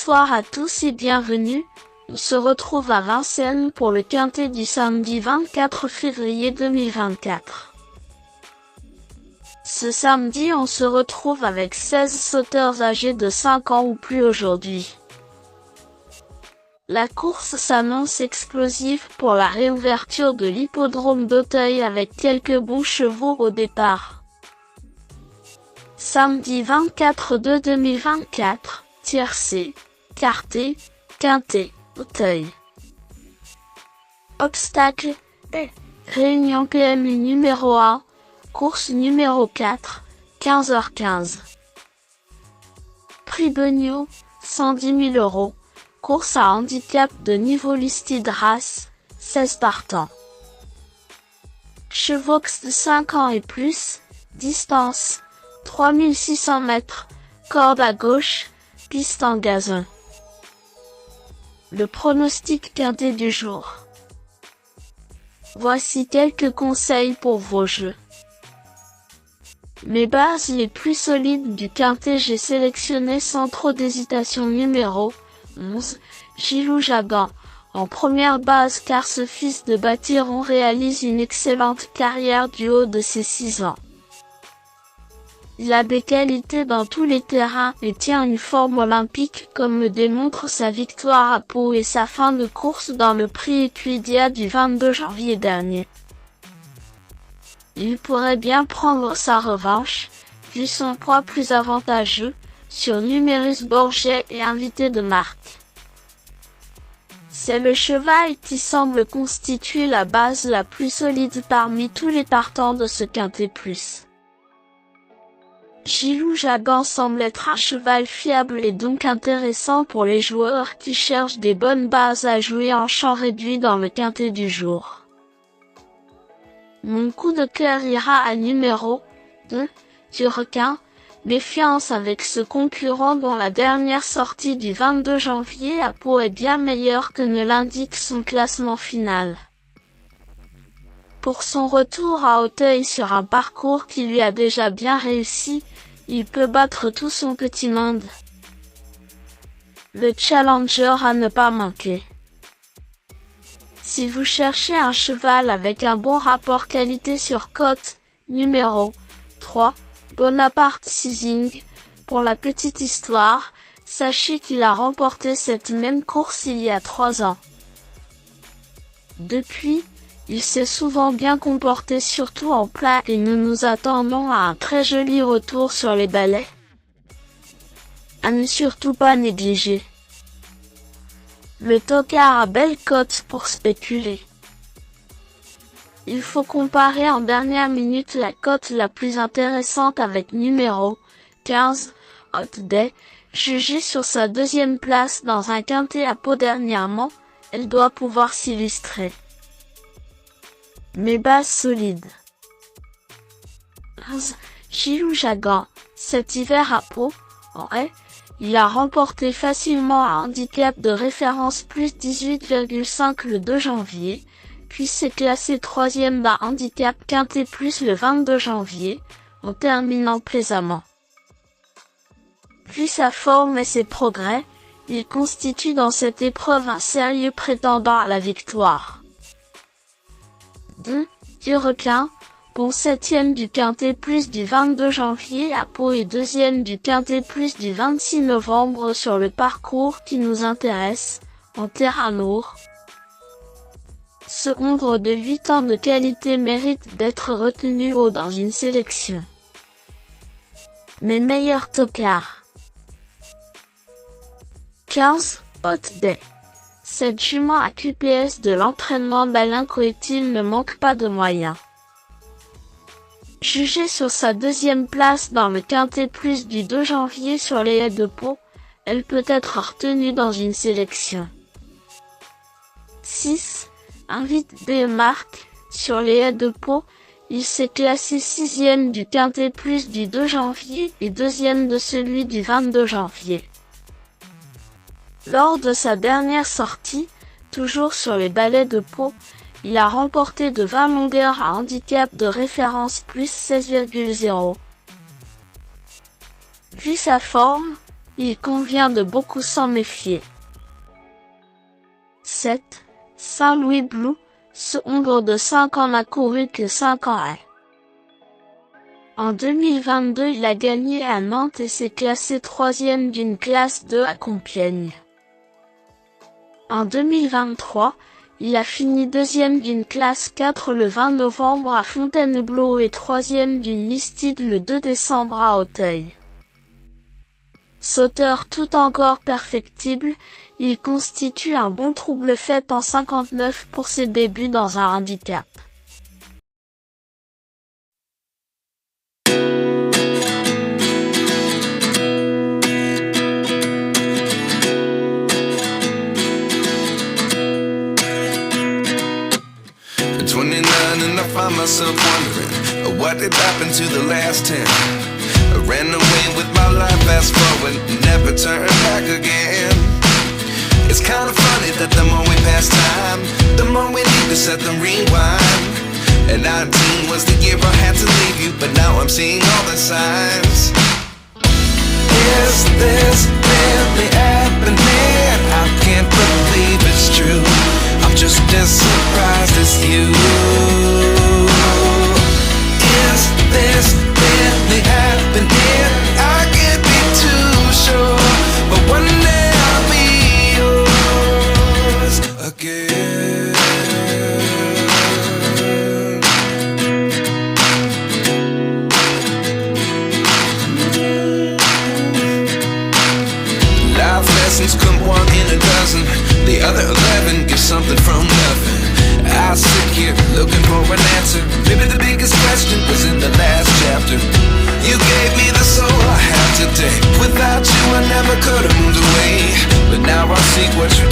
Bonsoir à tous et bienvenue. On se retrouve à Vincennes pour le quintet du samedi 24 février 2024. Ce samedi, on se retrouve avec 16 sauteurs âgés de 5 ans ou plus aujourd'hui. La course s'annonce explosive pour la réouverture de l'hippodrome d'Auteuil avec quelques bons chevaux au départ. Samedi 24/2/2024, tiercé, quarté, quintet, Auteuil. Obstacle, Réunion PMU numéro 1, course numéro 4, 15h15. Prix Beugnot, 110 000 €, course à handicap de niveau listed race, 16 partants. Chevaux de 5 ans et plus, distance, 3600 mètres, corde à gauche, piste en gazon. Le pronostic quintet du jour. Voici quelques conseils pour vos jeux. Mes bases les plus solides du quintet, j'ai sélectionné sans trop d'hésitation numéro 11, Gilou Jagan, en première base car ce fils de Bâtiron réalise une excellente carrière du haut de ses 6 ans. Il a des qualités dans tous les terrains et tient une forme olympique comme le démontre sa victoire à Pau et sa fin de course dans le prix Equidia du 22 janvier dernier. Il pourrait bien prendre sa revanche, vu son poids plus avantageux, sur Numerus Borget et invité de marque. C'est le cheval qui semble constituer la base la plus solide parmi tous les partants de ce quintet plus. Gilou Jagan semble être un cheval fiable et donc intéressant pour les joueurs qui cherchent des bonnes bases à jouer en champ réduit dans le quintet du jour. Mon coup de cœur ira à numéro 2, du requin, méfiance avec ce concurrent dont la dernière sortie du 22 janvier à Pau est bien meilleure que ne l'indique son classement final. Pour son retour à Auteuil sur un parcours qui lui a déjà bien réussi, il peut battre tout son petit monde. Le challenger à ne pas manquer. Si vous cherchez un cheval avec un bon rapport qualité sur cote, numéro 3, Bonaparte Seizing, pour la petite histoire, sachez qu'il a remporté cette même course il y a 3 ans. Depuis, il s'est souvent bien comporté surtout en plat et nous nous attendons à un très joli retour sur les balais. À ne surtout pas négliger. Le tocard a belle cote pour spéculer. Il faut comparer en dernière minute la cote la plus intéressante avec numéro 15, Hot Day, jugée sur sa deuxième place dans un quintet à Pau dernièrement, elle doit pouvoir s'illustrer. Mes bases solides. 15. Gilou Jagan, cet hiver à Pau, en haie, il a remporté facilement un handicap de référence plus 18,5 le 2 janvier, puis s'est classé 3e d'un handicap quintet plus le 22 janvier, en terminant plaisamment. Vu sa forme et ses progrès, il constitue dans cette épreuve un sérieux prétendant à la victoire. 2. Du requin, bon 7e du quintet plus du 22 janvier à Pau et 2e du quintet plus du 26 novembre sur le parcours qui nous intéresse, en terrain lourd. Ce ombre de 8 ans de qualité mérite d'être retenu haut dans une sélection. Mes meilleurs tocards. 15. Hot Day. Cette jument à QPS de l'entraînement d'Alain Coetil ne manque pas de moyens. Jugée sur sa deuxième place dans le quintet plus du 2 janvier sur les haies de Pau, elle peut être retenue dans une sélection. 6. Invite B. Marc, sur les haies de Pau, il s'est classé 6e du quintet plus du 2 janvier et 2e de celui du 22 janvier. Lors de sa dernière sortie, toujours sur les balais de Pau, il a remporté de 20 longueurs à handicap de référence plus 16,0. Vu sa forme, Il convient de beaucoup s'en méfier. 7. Saint-Louis Blue, ce Hongre de 5 ans n'a couru que 5 ans. En 2022, il a gagné à Nantes et s'est classé 3e d'une classe 2 à Compiègne. En 2023, il a fini 2e d'une classe 4 le 20 novembre à Fontainebleau et 3e d'une listide le 2 décembre à Auteuil. Sauteur tout encore perfectible, il constitue un bon trouble fait en 59 pour ses débuts dans un handicap. At 29 and I find myself wondering what did happen to the last 10. I ran away with my life, fast forward, never turn back again. It's kind of funny that the more we pass time, the more we need to set the rewind. And 19 was the year I had to leave you, but now I'm seeing all the signs. Is this really happening? I can't believe it's true. I'm just as surprised as you. Is this really happening? I can't be too sure, but one day I'll be yours again. Life lessons come one in a dozen. The other 11 give something from nothing. I sit here looking for an answer. Maybe the biggest question was in the last chapter. You gave me the soul I have today. Without you I never could have moved away. But now I see what you